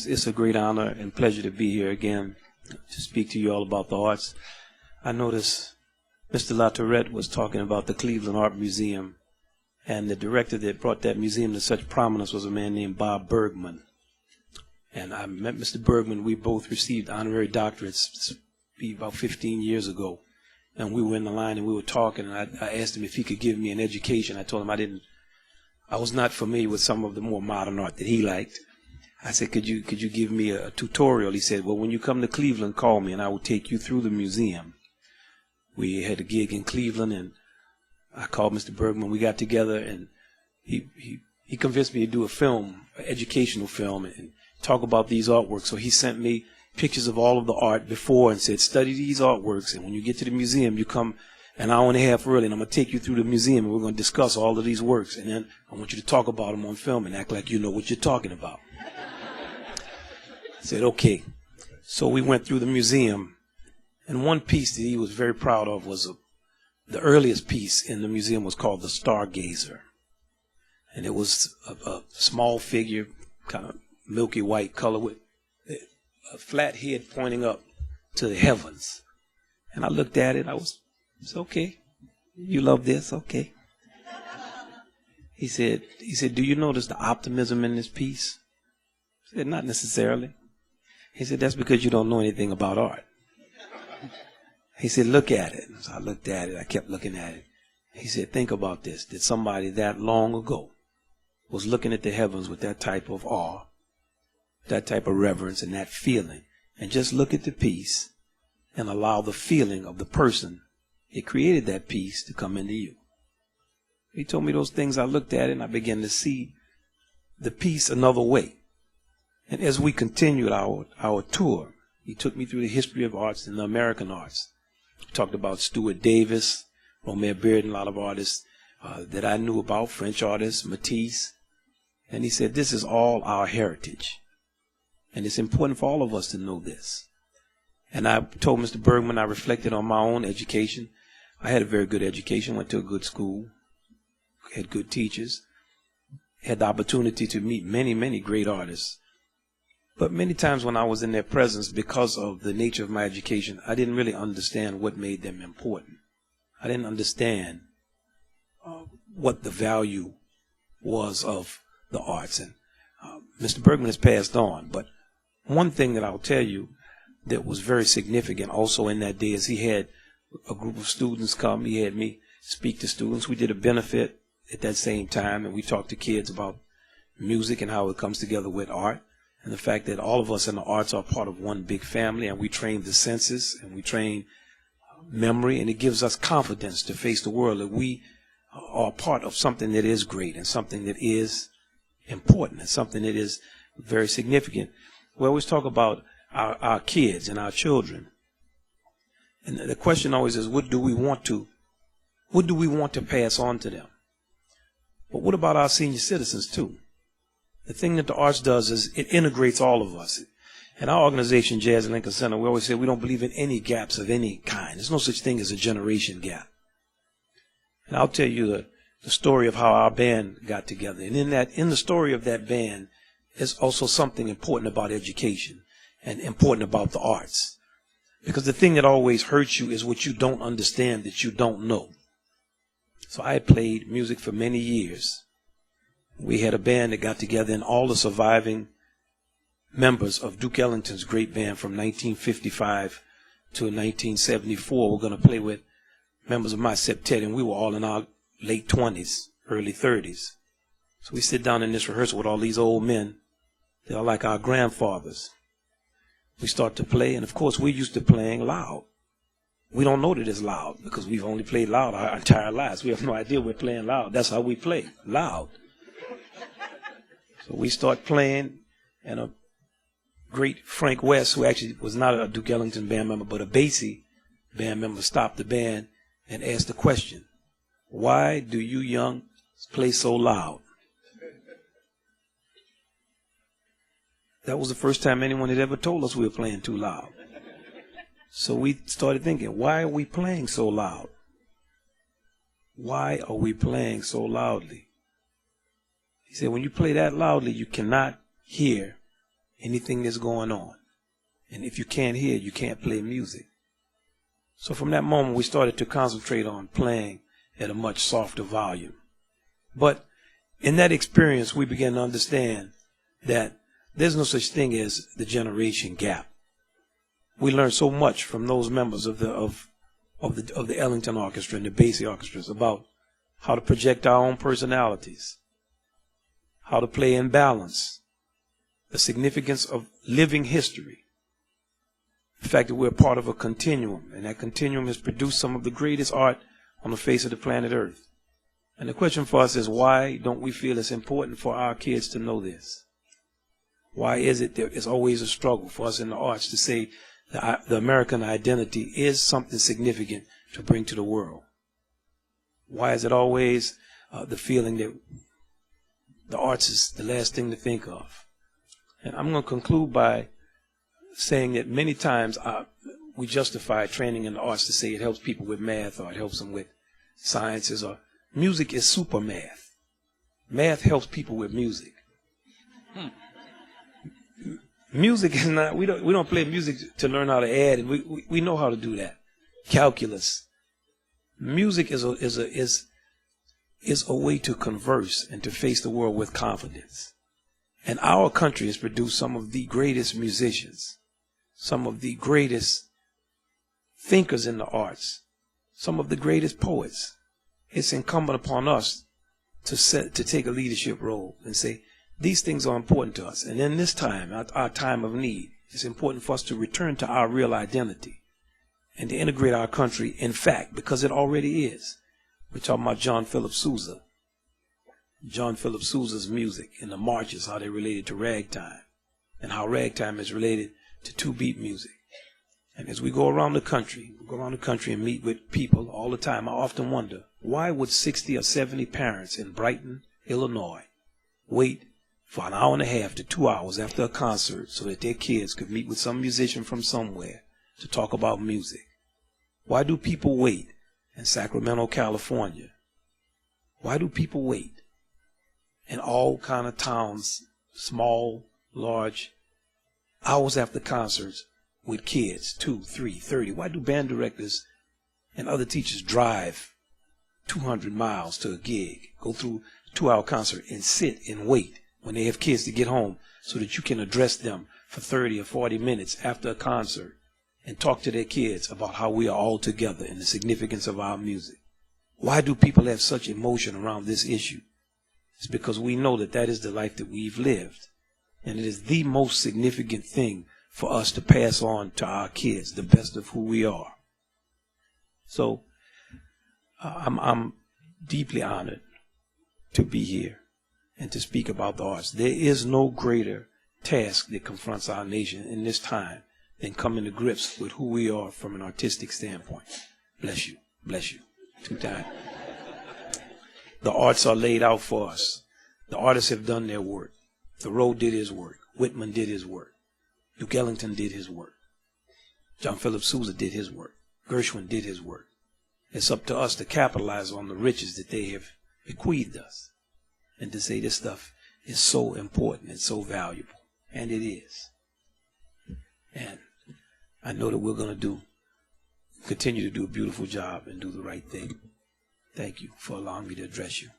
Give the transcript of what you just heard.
It's a great honor and pleasure to be here again to speak to you all about the arts. I noticed Mr. LaTourette was talking about the Cleveland Art Museum, and the director that brought that museum to such prominence was a man named Bob Bergman. And I met Mr. Bergman. We both received honorary doctorates about 15 years ago. And we were in the line and we were talking, and I asked him if he could give me an education. I told him I was not familiar with some of the more modern art that he liked. I said, could you give me a tutorial? He said, well, when you come to Cleveland, call me and I will take you through the museum. We had a gig in Cleveland and I called Mr. Bergman. We got together and he convinced me to do a film, an educational film, and talk about these artworks. So he sent me pictures of all of the art before and said, study these artworks, and when you get to the museum, you come an hour and a half early, and I'm going to take you through the museum, and we're going to discuss all of these works, and then I want you to talk about them on film and act like you know what you're talking about. I said, okay. So we went through the museum, and one piece that he was very proud of was the earliest piece in the museum was called the Stargazer. And it was a small figure, kind of milky white color with a flat head pointing up to the heavens. And I looked at it. I said, okay, you love this? Okay. He said, do you notice the optimism in this piece? I said, not necessarily. He said, that's because you don't know anything about art. He said, look at it. So I looked at it. I kept looking at it. He said, think about this. That somebody that long ago was looking at the heavens with that type of awe, that type of reverence and that feeling, and just look at the piece and allow the feeling of the person that created that piece to come into you. He told me those things. I looked at it and I began to see the piece another way. And as we continued our tour, he took me through the history of arts and the American arts. He talked about Stuart Davis, Romare Bearden, a lot of artists that I knew about, French artists, Matisse. And he said, this is all our heritage. And it's important for all of us to know this. And I told Mr. Bergman, I reflected on my own education. I had a very good education, went to a good school, had good teachers, had the opportunity to meet many, many great artists. But many times when I was in their presence, because of the nature of my education, I didn't really understand what made them important. I didn't understand what the value was of the arts. And Mr. Bergman has passed on, but one thing that I'll tell you that was very significant also in that day is he had a group of students come. He had me speak to students. We did a benefit at that same time, and we talked to kids about music and how it comes together with art, and the fact that all of us in the arts are part of one big family, and we train the senses and we train memory, and it gives us confidence to face the world that we are part of something that is great and something that is important and something that is very significant. We always talk about our kids and our children. And the question always is, what do we want to pass on to them? But what about our senior citizens too? The thing that the arts does is it integrates all of us. In our organization, Jazz and Lincoln Center, we always say we don't believe in any gaps of any kind. There's no such thing as a generation gap. And I'll tell you the story of how our band got together. And in the story of that band is also something important about education and important about the arts. Because the thing that always hurts you is what you don't understand, that you don't know. So I played music for many years. We had a band that got together, and all the surviving members of Duke Ellington's great band from 1955 to 1974 were going to play with members of my septet, and we were all in our late 20s, early 30s. So we sit down in this rehearsal with all these old men that are like our grandfathers. We start to play, and of course we're used to playing loud. We don't know that it's loud because we've only played loud our entire lives. We have no idea we're playing loud. That's how we play, loud. So we start playing, and a great Frank West, who actually was not a Duke Ellington band member, but a Basie band member, stopped the band and asked the question, why do you young play so loud? That was the first time anyone had ever told us we were playing too loud. So we started thinking, why are we playing so loud? Why are we playing so loudly? He said, when you play that loudly, you cannot hear anything that's going on. And if you can't hear, you can't play music. So from that moment, we started to concentrate on playing at a much softer volume. But in that experience, we began to understand that there's no such thing as the generation gap. We learned so much from those members of the Ellington Orchestra and the Basie orchestras about how to project our own personalities, how to play in balance, the significance of living history, the fact that we're part of a continuum, and that continuum has produced some of the greatest art on the face of the planet Earth. And the question for us is, why don't we feel it's important for our kids to know this? Why is it that it's always a struggle for us in the arts to say that the American identity is something significant to bring to the world? Why is it always the feeling that the arts is the last thing to think of? And I'm going to conclude by saying that many times we justify training in the arts to say it helps people with math or it helps them with sciences, or music is super math. Math helps people with music. Music is not, we don't play music to learn how to add, and we know how to do that. Calculus. Music is a way to converse and to face the world with confidence. And our country has produced some of the greatest musicians, some of the greatest thinkers in the arts, some of the greatest poets. It's incumbent upon us to take a leadership role and say, these things are important to us. And in this time, our time of need, it's important for us to return to our real identity and to integrate our country in fact, because it already is. We're talking about John Philip Sousa. John Philip Sousa's music and the marches, how they're related to ragtime, and how ragtime is related to two-beat music. And as we go around the country and meet with people all the time, I often wonder, why would 60 or 70 parents in Brighton, Illinois, wait for an hour and a half to 2 hours after a concert so that their kids could meet with some musician from somewhere to talk about music? Why do people wait in Sacramento, California? Why do people wait in all kind of towns, small, large, hours after concerts with kids, 2, 3, 30? Why do band directors and other teachers drive 200 miles to a gig, go through a 2-hour concert, and sit and wait when they have kids to get home so that you can address them for 30 or 40 minutes after a concert and talk to their kids about how we are all together and the significance of our music? Why do people have such emotion around this issue? It's because we know that that is the life that we've lived, and it is the most significant thing for us to pass on to our kids, the best of who we are. So I'm deeply honored to be here and to speak about the arts. There is no greater task that confronts our nation in this time than coming to grips with who we are from an artistic standpoint. Bless you. Bless you. 2 times. The arts are laid out for us. The artists have done their work. Thoreau did his work. Whitman did his work. Duke Ellington did his work. John Philip Sousa did his work. Gershwin did his work. It's up to us to capitalize on the riches that they have bequeathed us and to say this stuff is so important and so valuable. And it is. And I know that we're going to continue to do a beautiful job and do the right thing. Thank you for allowing me to address you.